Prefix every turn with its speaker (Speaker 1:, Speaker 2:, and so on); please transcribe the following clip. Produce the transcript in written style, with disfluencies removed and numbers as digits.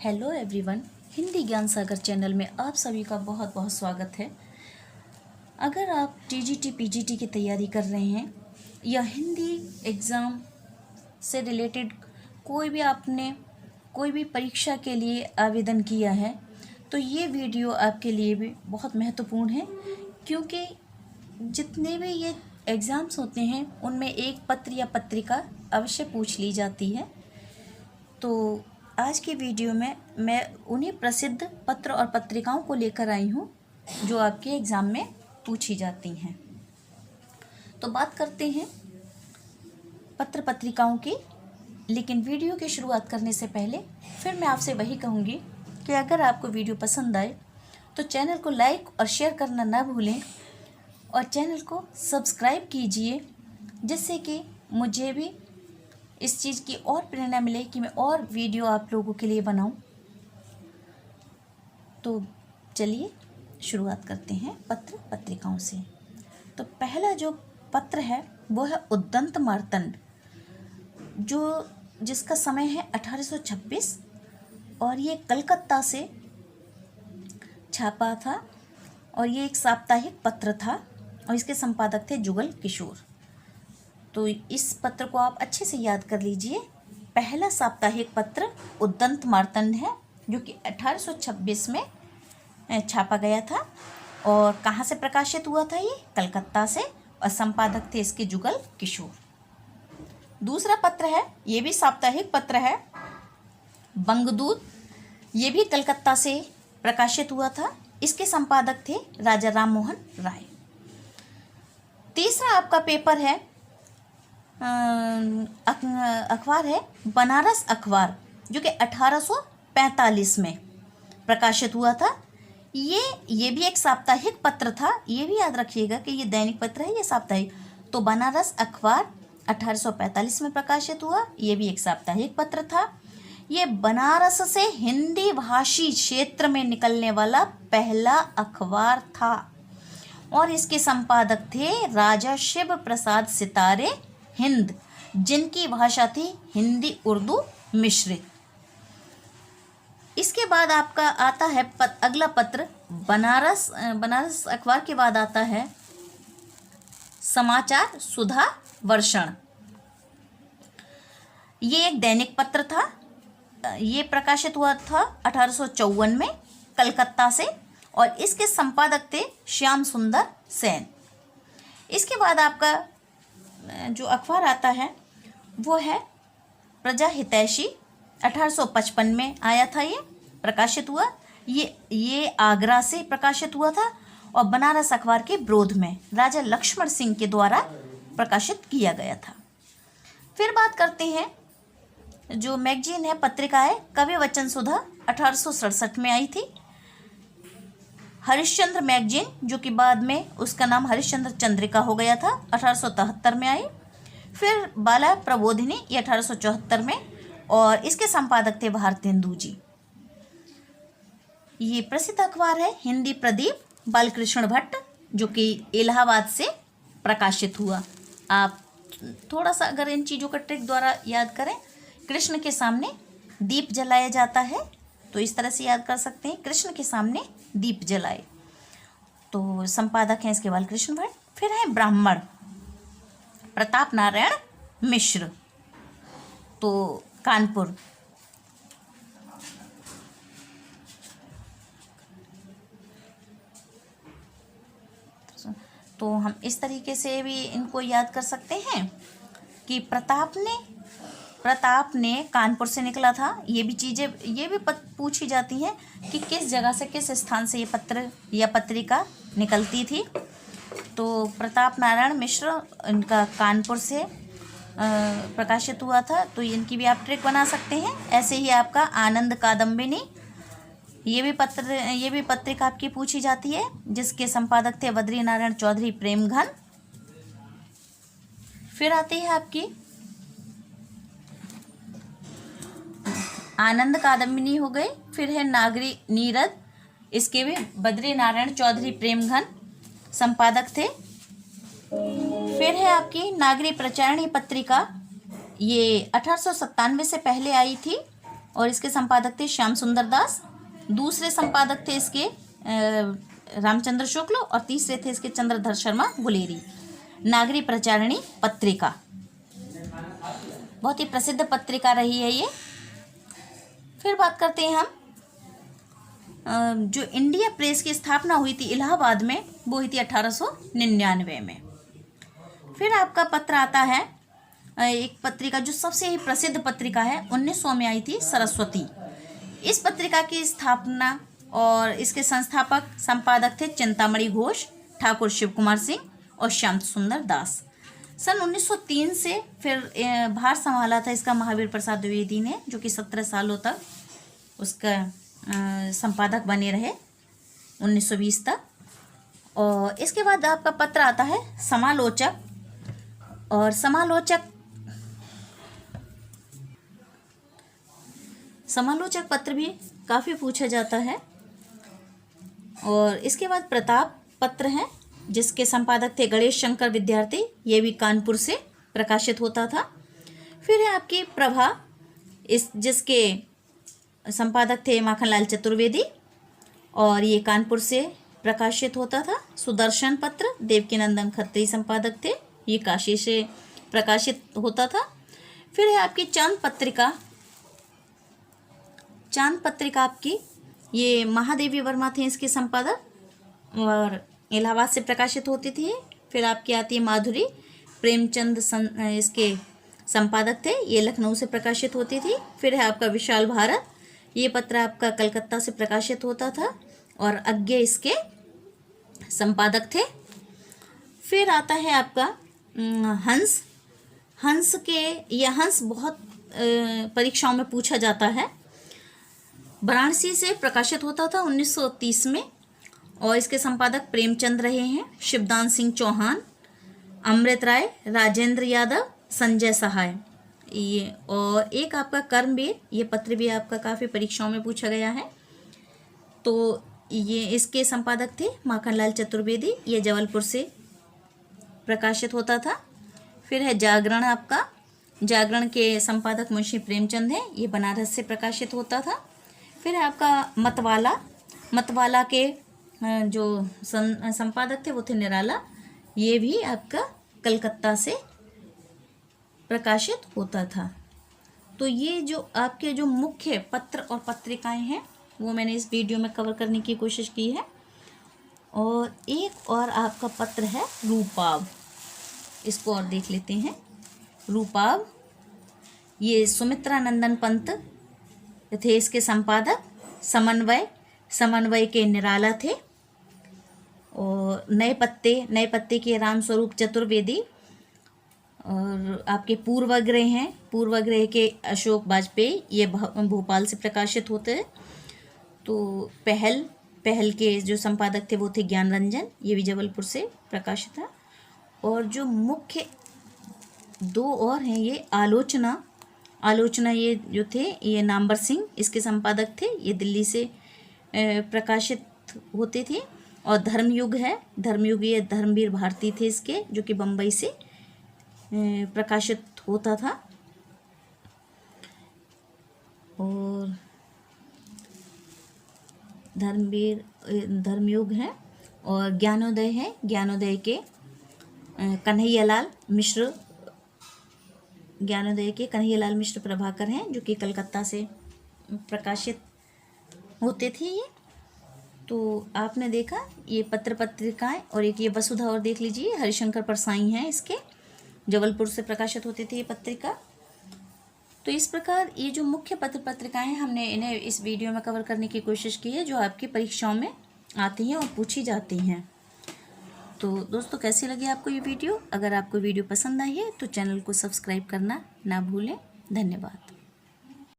Speaker 1: Hello everyone, Hindi ज्ञान सागर channel में आप सभी का बहुत बहुत स्वागत है। अगर आप टीजीटी पीजीटी की तैयारी कर रहे हैं या हिंदी एग्ज़ाम से रिलेटेड कोई भी परीक्षा के लिए आवेदन किया है तो ये वीडियो आपके लिए भी बहुत महत्वपूर्ण है, क्योंकि जितने भी ये एग्ज़ाम्स होते हैं उनमें एक पत्र या पत्रिका अवश्य पूछ ली जाती है। तो आज की वीडियो में मैं उन्हीं प्रसिद्ध पत्र और पत्रिकाओं को लेकर आई हूँ जो आपके एग्ज़ाम में पूछी जाती हैं। तो बात करते हैं पत्र पत्रिकाओं की, लेकिन वीडियो की शुरुआत करने से पहले फिर मैं आपसे वही कहूँगी कि अगर आपको वीडियो पसंद आए तो चैनल को लाइक और शेयर करना ना भूलें और चैनल को सब्सक्राइब कीजिए, जिससे कि मुझे भी इस चीज़ की और प्रेरणा मिले कि मैं और वीडियो आप लोगों के लिए बनाऊं। तो चलिए शुरुआत करते हैं पत्र पत्रिकाओं से। तो पहला जो पत्र है वो है उद्दंत मार्तंड, जिसका समय है 1826 और ये कलकत्ता से छापा था और ये एक साप्ताहिक पत्र था और इसके संपादक थे जुगल किशोर। तो इस पत्र को आप अच्छे से याद कर लीजिए। पहला साप्ताहिक पत्र उद्दंत मार्तंड है जो कि 1826 में छापा गया था और कहाँ से प्रकाशित हुआ था? ये कलकत्ता से, और संपादक थे इसके जुगल किशोर। दूसरा पत्र है, ये भी साप्ताहिक पत्र है, बंगदूत। ये भी कलकत्ता से प्रकाशित हुआ था, इसके संपादक थे राजा राम मोहन राय। तीसरा आपका पेपर है अखबार है बनारस अखबार, जो कि 1845 में प्रकाशित हुआ था। ये भी एक साप्ताहिक पत्र था। ये भी याद रखिएगा कि ये दैनिक पत्र है, ये साप्ताहिक। तो बनारस अखबार 1845 में प्रकाशित हुआ, ये भी एक साप्ताहिक पत्र था। ये बनारस से हिंदी भाषी क्षेत्र में निकलने वाला पहला अखबार था और इसके संपादक थे राजा शिव प्रसाद सितारे हिंद, जिनकी भाषा थी हिंदी उर्दू मिश्रित। इसके बाद आपका आता है अगला पत्र बनारस अखबार के बाद आता है समाचार सुधा वर्षण। ये एक दैनिक पत्र था। ये प्रकाशित हुआ था 1854 में कलकत्ता से और इसके संपादक थे श्याम सुंदर सेन। इसके बाद आपका जो अखबार आता है वो है प्रजा हितैषी। 1855 में आया था, ये प्रकाशित हुआ। ये आगरा से प्रकाशित हुआ था और बनारस अखबार के विरोध में राजा लक्ष्मण सिंह के द्वारा प्रकाशित किया गया था। फिर बात करते हैं जो मैगजीन है, पत्रिका है कवि वचन सुधा, 1867 में आई थी। हरिश्चंद्र मैगजीन, जो कि बाद में उसका नाम हरिश्चंद्र चंद्रिका हो गया था, 1873 में आई। फिर बाला प्रबोधिनी, ये 1874 में, और इसके संपादक थे भारतेंदु जी। ये प्रसिद्ध अखबार है हिंदी प्रदीप बालकृष्ण भट्ट, जो कि इलाहाबाद से प्रकाशित हुआ। आप थोड़ा सा अगर इन चीज़ों का ट्रिक द्वारा याद करें, कृष्ण के सामने दीप जलाया जाता है, तो इस तरह से याद कर सकते हैं, कृष्ण के सामने दीप जलाए। तो संपादक हैं इसके बालकृष्ण भट्ट। फिर है ब्राह्मण, प्रताप नारायण मिश्र, तो कानपुर। तो हम इस तरीके से भी इनको याद कर सकते हैं कि प्रताप ने कानपुर से निकला था। ये भी चीज़ें पूछी जाती हैं कि किस जगह से, किस स्थान से ये पत्र या पत्रिका निकलती थी। तो प्रताप नारायण मिश्र, इनका कानपुर से प्रकाशित हुआ था, तो इनकी भी आप ट्रिक बना सकते हैं। ऐसे ही आपका आनंद कादम्बिनी, ये भी पत्रिका आपकी पूछी जाती है, जिसके संपादक थे बद्री नारायण चौधरी प्रेमघन। फिर आती है आपकी आनंद कादम्बिनी हो गई। फिर है नागरी नीरद, इसके भी बद्री नारायण चौधरी प्रेमघन संपादक थे। फिर है आपकी नागरी प्रचारणी पत्रिका, ये 1897 से पहले आई थी और इसके संपादक थे श्याम सुंदर दास। दूसरे संपादक थे इसके रामचंद्र शुक्ल और तीसरे थे इसके चंद्रधर शर्मा गुलेरी। नागरी प्रचारिणी पत्रिका बहुत ही प्रसिद्ध पत्रिका रही है ये। फिर बात करते हैं हम जो इंडिया प्रेस की स्थापना हुई थी इलाहाबाद में, वो हुई थी 1899 में। फिर आपका पत्र आता है एक पत्रिका जो सबसे ही प्रसिद्ध पत्रिका है, 1900 में आई थी, सरस्वती। इस पत्रिका की स्थापना और इसके संस्थापक संपादक थे चिंतामणि घोष, ठाकुर शिव कुमार सिंह और श्याम सुंदर दास। सन 1903 से फिर भार संभाला था इसका महावीर प्रसाद द्विवेदी ने, जो कि 17 सालों तक उसका संपादक बने रहे 1920 तक। और इसके बाद आपका पत्र आता है समालोचक। और समालोचक पत्र भी काफ़ी पूछा जाता है। और इसके बाद प्रताप पत्र है, जिसके संपादक थे गणेश शंकर विद्यार्थी, ये भी कानपुर से प्रकाशित होता था। फिर है आपकी प्रभा, जिसके संपादक थे माखनलाल चतुर्वेदी, और ये कानपुर से प्रकाशित होता था। सुदर्शन पत्र देवकीनंदन खत्री संपादक थे, ये काशी से प्रकाशित होता था। फिर है आपकी चांद पत्रिका आपकी, ये महादेवी वर्मा थे इसके संपादक और इलाहाबाद से प्रकाशित होती थी। फिर आपकी आती है माधुरी, प्रेमचंद इसके संपादक थे, ये लखनऊ से प्रकाशित होती थी। फिर है आपका विशाल भारत, ये पत्र आपका कलकत्ता से प्रकाशित होता था और अज्ञे इसके संपादक थे। फिर आता है आपका हंस बहुत परीक्षाओं में पूछा जाता है। वाराणसी से प्रकाशित होता था 1930 में और इसके संपादक प्रेमचंद रहे हैं, शिवदान सिंह चौहान, अमृत राय, राजेंद्र यादव, संजय सहाय। ये और एक आपका कर्मवीर, ये पत्र भी आपका काफ़ी परीक्षाओं में पूछा गया है। तो ये इसके संपादक थे माखनलाल चतुर्वेदी, ये जबलपुर से प्रकाशित होता था। फिर है जागरण आपका, जागरण के संपादक मुंशी प्रेमचंद हैं, ये बनारस से प्रकाशित होता था। फिर है आपका मतवाला के जो संपादक थे वो थे निराला, ये भी आपका कलकत्ता से प्रकाशित होता था। तो ये जो आपके जो मुख्य पत्र और पत्रिकाएं हैं वो मैंने इस वीडियो में कवर करने की कोशिश की है। और एक और आपका पत्र है रूपाव, इसको और देख लेते हैं। रूपाव, ये सुमित्रा नंदन पंत थे इसके संपादक, समन्वय के निराला थे। और नए पत्ते के राम स्वरूप चतुर्वेदी, और आपके पूर्वग्रह के अशोक वाजपेयी, ये भोपाल से प्रकाशित होते हैं। तो पहल के जो संपादक थे वो थे ज्ञान रंजन, ये भी जबलपुर से प्रकाशित था। और जो मुख्य दो और हैं, ये आलोचना ये जो थे, ये नामवर सिंह इसके संपादक थे, ये दिल्ली से प्रकाशित होते थे। और धर्मयुग ये धर्मवीर भारती थे इसके, जो कि बम्बई से प्रकाशित होता था। और धर्मयुग है। और ज्ञानोदय के कन्हैयालाल मिश्र प्रभाकर हैं, जो कि कलकत्ता से प्रकाशित होते थे ये। तो आपने देखा ये पत्र पत्रिकाएं, और एक ये वसुधा और देख लीजिए, हरिशंकर परसाई हैं इसके, जबलपुर से प्रकाशित होती थी ये पत्रिका। तो इस प्रकार ये जो मुख्य पत्र पत्रिकाएं हमने इन्हें इस वीडियो में कवर करने की कोशिश की है, जो आपकी परीक्षाओं में आती हैं और पूछी जाती हैं। तो दोस्तों, कैसी लगी आपको ये वीडियो? अगर आपको वीडियो पसंद आई है तो चैनल को सब्सक्राइब करना ना भूलें। धन्यवाद।